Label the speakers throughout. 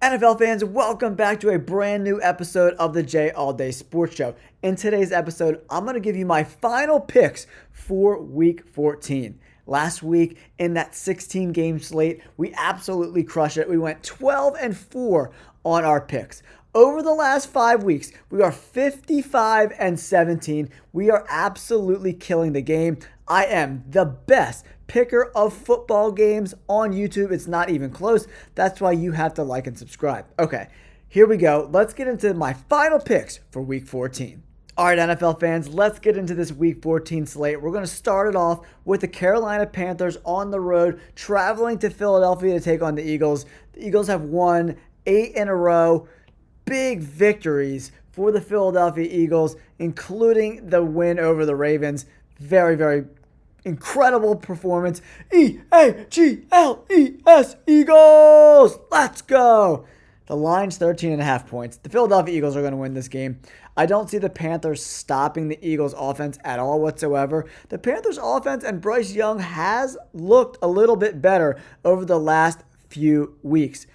Speaker 1: NFL fans, welcome back to a brand new episode of the J All Day Sports Show. In today's episode, I'm going to give you my final picks for Week 14. Last week in that 16-game slate, we absolutely crushed it. We went 12-4 on our picks. Over the last 5 weeks, we are 55-17. We are absolutely killing the game. I am the best picker of football games on YouTube. It's not even close. That's why you have to like and subscribe. Okay, here we go. Let's get into my final picks for Week 14. All right, NFL fans, let's get into this Week 14 slate. We're going to start it off with the Carolina Panthers on the road, traveling to Philadelphia to take on the Eagles. The Eagles have won 8 in a row. Big victories for the Philadelphia Eagles, including the win over the Ravens. Very, very incredible performance. E-A-G-L-E-S, Eagles! Let's go! The line's 13.5 points. The Philadelphia Eagles are going to win this game. I don't see the Panthers stopping the Eagles' offense at all whatsoever. The Panthers' offense and Bryce Young has looked a little bit better over the last few weeks.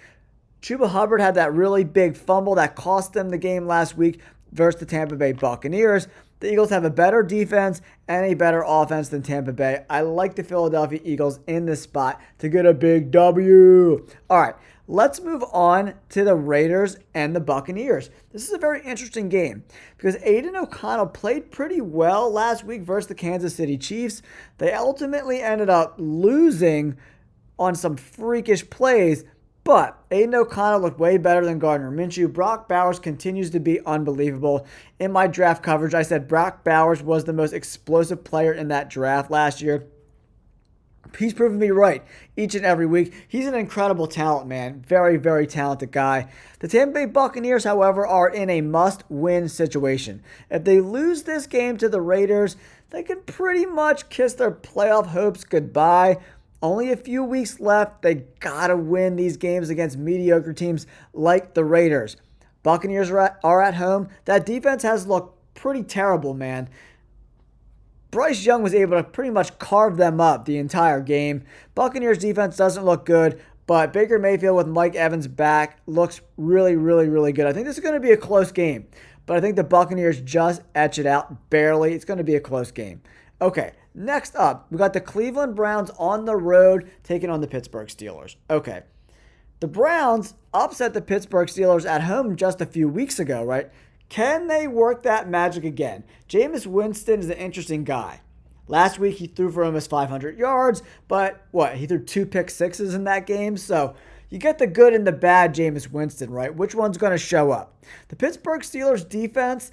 Speaker 1: Chuba Hubbard had that really big fumble that cost them the game last week versus the Tampa Bay Buccaneers. The Eagles have a better defense and a better offense than Tampa Bay. I like the Philadelphia Eagles in this spot to get a big W. All right, let's move on to the Raiders and the Buccaneers. This is a very interesting game because Aiden O'Connell played pretty well last week versus the Kansas City Chiefs. They ultimately ended up losing on some freakish plays, but Aiden O'Connell looked way better than Gardner Minshew. Brock Bowers continues to be unbelievable. In my draft coverage, I said Brock Bowers was the most explosive player in that draft last year. He's proven me right each and every week. He's an incredible talent, man. Very, very talented guy. The Tampa Bay Buccaneers, however, are in a must-win situation. If they lose this game to the Raiders, they can pretty much kiss their playoff hopes goodbye. Only a few weeks left. They gotta win these games against mediocre teams like the Raiders. Buccaneers are at home. That defense has looked pretty terrible, man. Bryce Young was able to pretty much carve them up the entire game. Buccaneers defense doesn't look good, but Baker Mayfield with Mike Evans back looks really, really, really good. I think this is going to be a close game, but I think the Buccaneers just etch it out barely. It's going to be a close game. Okay, next up, we got the Cleveland Browns on the road taking on the Pittsburgh Steelers. Okay, the Browns upset the Pittsburgh Steelers at home just a few weeks ago, right? Can they work that magic again? Jameis Winston is an interesting guy. Last week he threw for almost 500 yards, but he threw 2 pick sixes in that game, so you get the good and the bad Jameis Winston, right? Which one's going to show up? The Pittsburgh Steelers defense,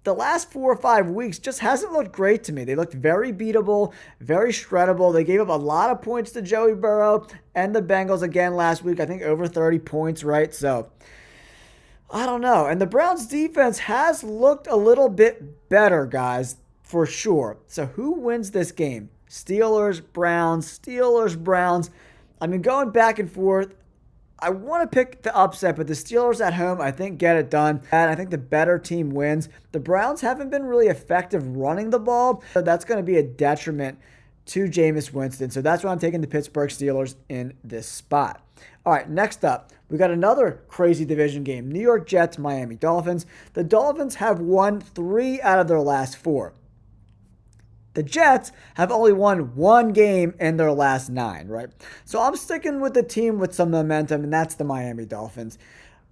Speaker 1: the last 4 or 5 weeks just hasn't looked great to me. They looked very beatable, very shreddable. They gave up a lot of points to Joey Burrow and the Bengals again last week. I think over 30 points, right? So, I don't know. And the Browns defense has looked a little bit better, guys, for sure. So, who wins this game? Steelers, Browns, Steelers, Browns. I mean, going back and forth. I want to pick the upset, but the Steelers at home, I think, get it done. And I think the better team wins. The Browns haven't been really effective running the ball, so that's going to be a detriment to Jameis Winston. So that's why I'm taking the Pittsburgh Steelers in this spot. All right, next up, we got another crazy division game. New York Jets, Miami Dolphins. The Dolphins have won 3 out of their last 4. The Jets have only won 1 game in their last 9, right? So I'm sticking with the team with some momentum, and that's the Miami Dolphins.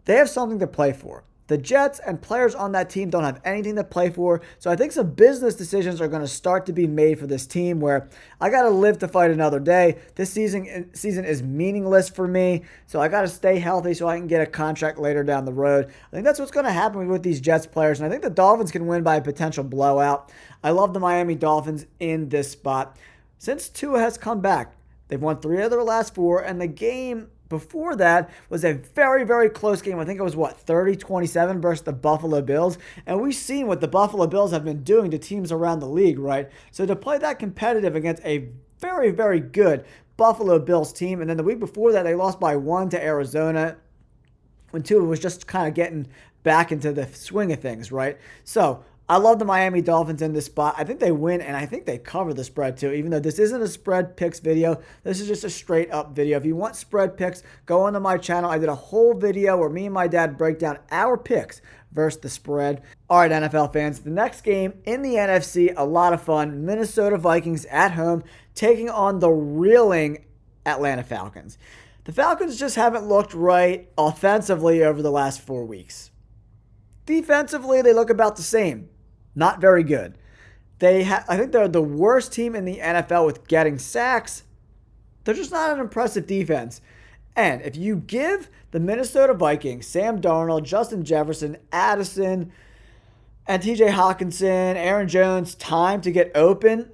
Speaker 1: They have something to play for. The Jets and players on that team don't have anything to play for, so I think some business decisions are going to start to be made for this team where I got to live to fight another day. This season is meaningless for me, so I got to stay healthy so I can get a contract later down the road. I think that's what's going to happen with these Jets players, and I think the Dolphins can win by a potential blowout. I love the Miami Dolphins in this spot. Since Tua has come back, they've won 3 of their last 4, and the game before that was a very, very close game. I think it was, 30-27 versus the Buffalo Bills. And we've seen what the Buffalo Bills have been doing to teams around the league, right? So to play that competitive against a very, very good Buffalo Bills team, and then the week before that, they lost by 1 to Arizona when Tua was just kind of getting back into the swing of things, right? So I love the Miami Dolphins in this spot. I think they win, and I think they cover the spread too, even though this isn't a spread picks video. This is just a straight up video. If you want spread picks, go onto my channel. I did a whole video where me and my dad break down our picks versus the spread. All right, NFL fans, the next game in the NFC, a lot of fun. Minnesota Vikings at home taking on the reeling Atlanta Falcons. The Falcons just haven't looked right offensively over the last 4 weeks. Defensively, they look about the same. Not very good. I think they're the worst team in the NFL with getting sacks. They're just not an impressive defense. And if you give the Minnesota Vikings, Sam Darnold, Justin Jefferson, Addison, and TJ Hawkinson, Aaron Jones time to get open,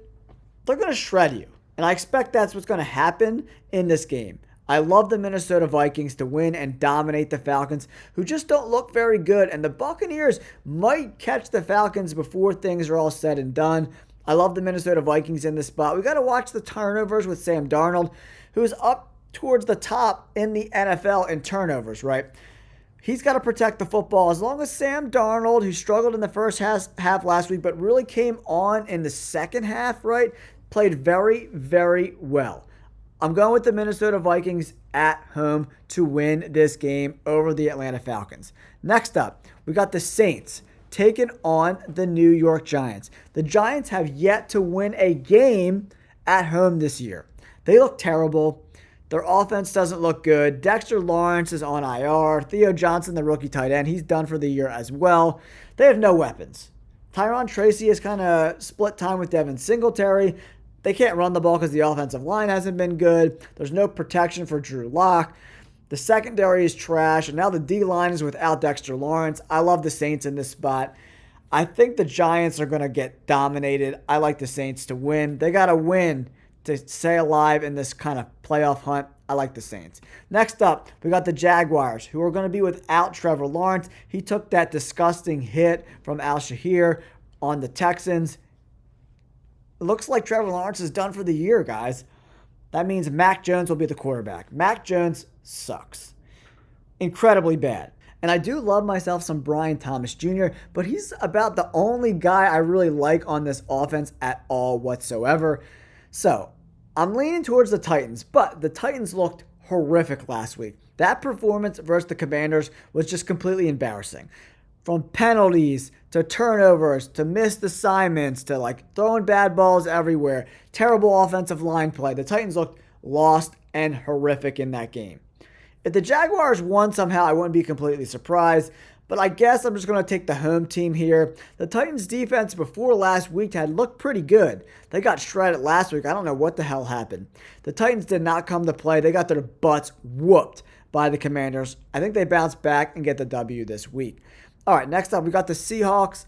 Speaker 1: they're going to shred you. And I expect that's what's going to happen in this game. I love the Minnesota Vikings to win and dominate the Falcons, who just don't look very good. And the Buccaneers might catch the Falcons before things are all said and done. I love the Minnesota Vikings in this spot. We got to watch the turnovers with Sam Darnold, who is up towards the top in the NFL in turnovers, right? He's got to protect the football. As long as Sam Darnold, who struggled in the first half last week, but really came on in the second half, right, played very, very well. I'm going with the Minnesota Vikings at home to win this game over the Atlanta Falcons. Next up, we got the Saints taking on the New York Giants. The Giants have yet to win a game at home this year. They look terrible. Their offense doesn't look good. Dexter Lawrence is on IR. Theo Johnson, the rookie tight end, he's done for the year as well. They have no weapons. Tyron Tracy has kind of split time with Devin Singletary. They can't run the ball because the offensive line hasn't been good. There's no protection for Drew Lock. The secondary is trash, and now the D-line is without Dexter Lawrence. I love the Saints in this spot. I think the Giants are going to get dominated. I like the Saints to win. They got to win to stay alive in this kind of playoff hunt. I like the Saints. Next up, we got the Jaguars, who are going to be without Trevor Lawrence. He took that disgusting hit from Al-Shahir on the Texans. It looks like Trevor Lawrence is done for the year, guys. That means Mac Jones will be the quarterback. Mac Jones sucks. Incredibly bad. And I do love myself some Brian Thomas Jr., but he's about the only guy I really like on this offense at all whatsoever. So, I'm leaning towards the Titans, but the Titans looked horrific last week. That performance versus the Commanders was just completely embarrassing. From penalties to turnovers to missed assignments to like throwing bad balls everywhere. Terrible offensive line play. The Titans looked lost and horrific in that game. If the Jaguars won somehow, I wouldn't be completely surprised. But I guess I'm just going to take the home team here. The Titans defense before last week had looked pretty good. They got shredded last week. I don't know what the hell happened. The Titans did not come to play. They got their butts whooped by the Commanders. I think they bounced back and get the W this week. All right, next up, we got the Seahawks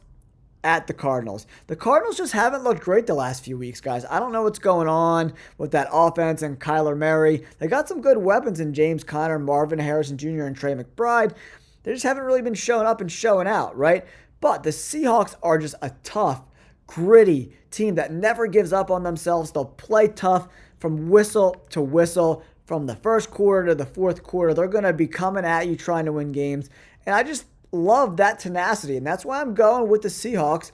Speaker 1: at the Cardinals. The Cardinals just haven't looked great the last few weeks, guys. I don't know what's going on with that offense and Kyler Murray. They got some good weapons in James Conner, Marvin Harrison Jr., and Trey McBride. They just haven't really been showing up and showing out, right? But the Seahawks are just a tough, gritty team that never gives up on themselves. They'll play tough from whistle to whistle, from the first quarter to the fourth quarter. They're going to be coming at you trying to win games. And I just love that tenacity, and that's why I'm going with the Seahawks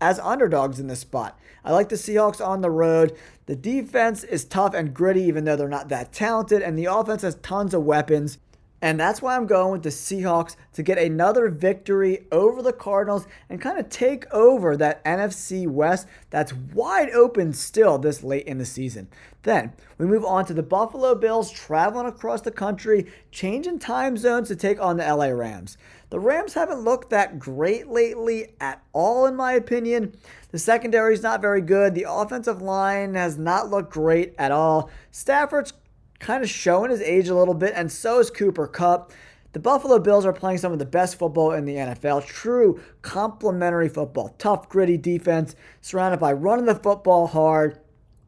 Speaker 1: as underdogs in this spot. I like the Seahawks on the road. The defense is tough and gritty, even though they're not that talented, and the offense has tons of weapons. And that's why I'm going with the Seahawks to get another victory over the Cardinals and kind of take over that NFC West that's wide open still this late in the season. Then we move on to the Buffalo Bills traveling across the country, changing time zones to take on the LA Rams. The Rams haven't looked that great lately at all, in my opinion. The secondary is not very good. The offensive line has not looked great at all. Stafford's kind of showing his age a little bit, and so is Cooper Kupp. The Buffalo Bills are playing some of the best football in the NFL. True complementary football. Tough, gritty defense, surrounded by running the football hard,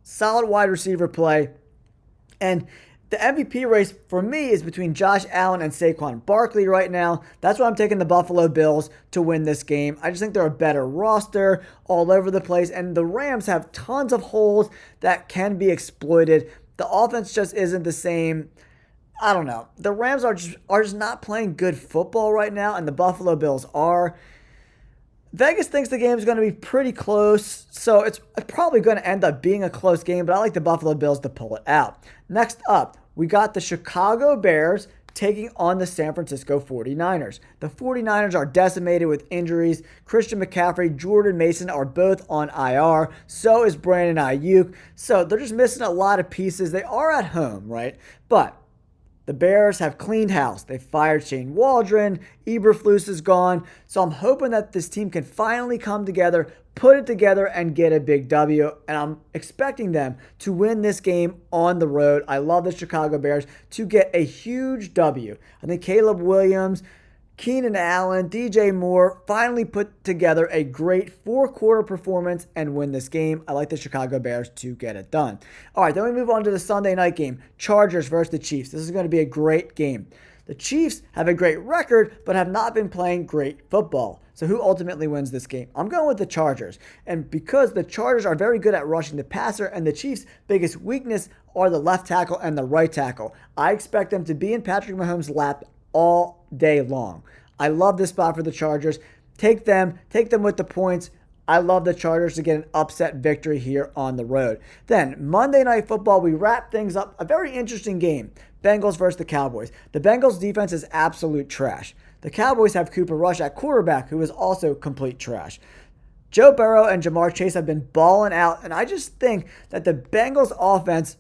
Speaker 1: solid wide receiver play. And the MVP race for me is between Josh Allen and Saquon Barkley right now. That's why I'm taking the Buffalo Bills to win this game. I just think they're a better roster all over the place, and the Rams have tons of holes that can be exploited. The offense just isn't the same. I don't know. The Rams are just not playing good football right now, and the Buffalo Bills are. Vegas thinks the game is going to be pretty close, so it's probably going to end up being a close game, but I like the Buffalo Bills to pull it out. Next up, we got the Chicago Bears taking on the San Francisco 49ers. The 49ers are decimated with injuries. Christian McCaffrey, Jordan Mason are both on IR. So is Brandon Ayuk. So they're just missing a lot of pieces. They are at home, right? But the Bears have cleaned house. They fired Shane Waldron. Eberflus is gone. So I'm hoping that this team can finally come together, put it together, and get a big W. And I'm expecting them to win this game on the road. I love the Chicago Bears to get a huge W. I think Caleb Williams, Keenan Allen, DJ Moore finally put together a great four-quarter performance and win this game. I like the Chicago Bears to get it done. All right, then we move on to the Sunday night game, Chargers versus the Chiefs. This is going to be a great game. The Chiefs have a great record, but have not been playing great football. So who ultimately wins this game? I'm going with the Chargers. And because the Chargers are very good at rushing the passer, and the Chiefs' biggest weakness are the left tackle and the right tackle, I expect them to be in Patrick Mahomes' lap all day long. I love this spot for the Chargers. Take them with the points. I love the Chargers to get an upset victory here on the road. Then Monday Night Football, we wrap things up. A very interesting game. Bengals versus the Cowboys. The Bengals defense is absolute trash. The Cowboys have Cooper Rush at quarterback, who is also complete trash. Joe Burrow and Jamar Chase have been balling out, and I just think that the Bengals offense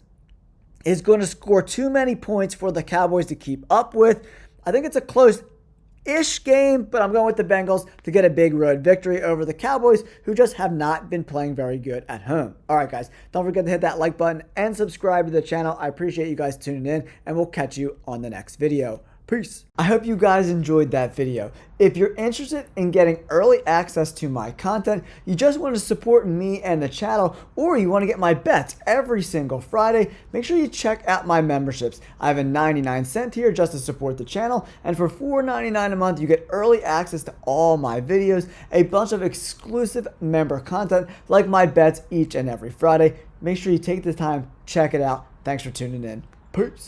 Speaker 1: is going to score too many points for the Cowboys to keep up with. I think it's a close-ish game, but I'm going with the Bengals to get a big road victory over the Cowboys, who just have not been playing very good at home. All right, guys, don't forget to hit that like button and subscribe to the channel. I appreciate you guys tuning in, and we'll catch you on the next video. Peace. I hope you guys enjoyed that video. If you're interested in getting early access to my content, you just want to support me and the channel, or you want to get my bets every single Friday, make sure you check out my memberships. I have a 99-cent tier just to support the channel, and for $4.99 a month, you get early access to all my videos, a bunch of exclusive member content like my bets each and every Friday. Make sure you take the time, check it out. Thanks for tuning in. Peace.